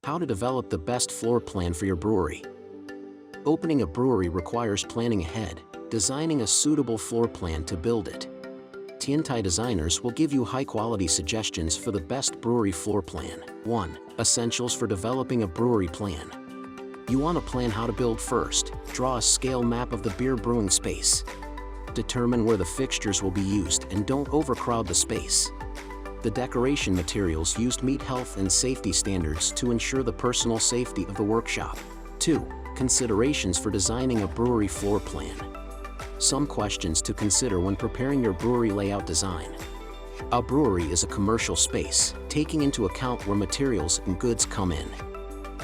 How to develop the best floor plan for your brewery. Opening a brewery requires planning ahead, designing a suitable floor plan to build it. Tiantai designers will give you high-quality suggestions for the best brewery floor plan. 1. Essentials for developing a brewery plan. You want to plan how to build first. Draw a scale map of the beer brewing space. Determine where the fixtures will be used and don't overcrowd the space. The decoration materials used meet health and safety standards to ensure the personal safety of the workshop. 2. Considerations for designing a brewery floor plan. Some questions to consider when preparing your brewery layout design. A brewery is a commercial space, taking into account where materials and goods come in.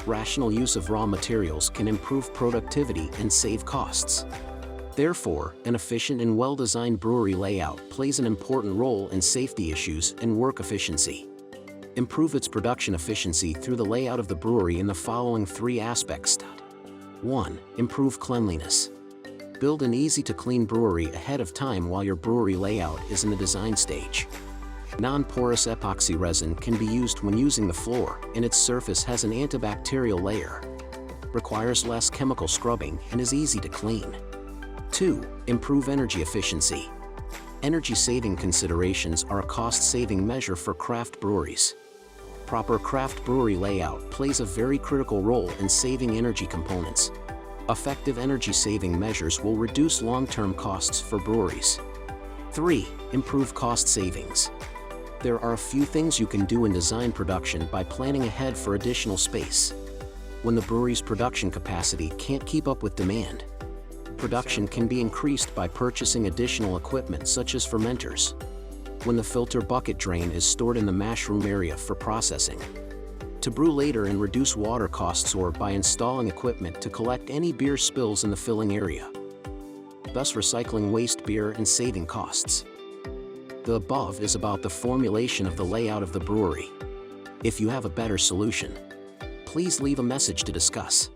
Rational use of raw materials can improve productivity and save costs. Therefore, an efficient and well-designed brewery layout plays an important role in safety issues and work efficiency. Improve its production efficiency through the layout of the brewery in the following 3 aspects. 1. Improve cleanliness. Build an easy-to-clean brewery ahead of time while your brewery layout is in the design stage. Non-porous epoxy resin can be used when using the floor, and its surface has an antibacterial layer. Requires less chemical scrubbing and is easy to clean. 2. Improve energy efficiency. Energy-saving considerations are a cost-saving measure for craft breweries. Proper craft brewery layout plays a very critical role in saving energy components. Effective energy-saving measures will reduce long-term costs for breweries. 3. Improve cost savings. There are a few things you can do in design production by planning ahead for additional space. When the brewery's production capacity can't keep up with demand, production can be increased by purchasing additional equipment such as fermenters. When the filter bucket drain is stored in the mash room area for processing. To brew later and reduce water costs, or by installing equipment to collect any beer spills in the filling area, thus recycling waste beer and saving costs. The above is about the formulation of the layout of the brewery. If you have a better solution, please leave a message to discuss.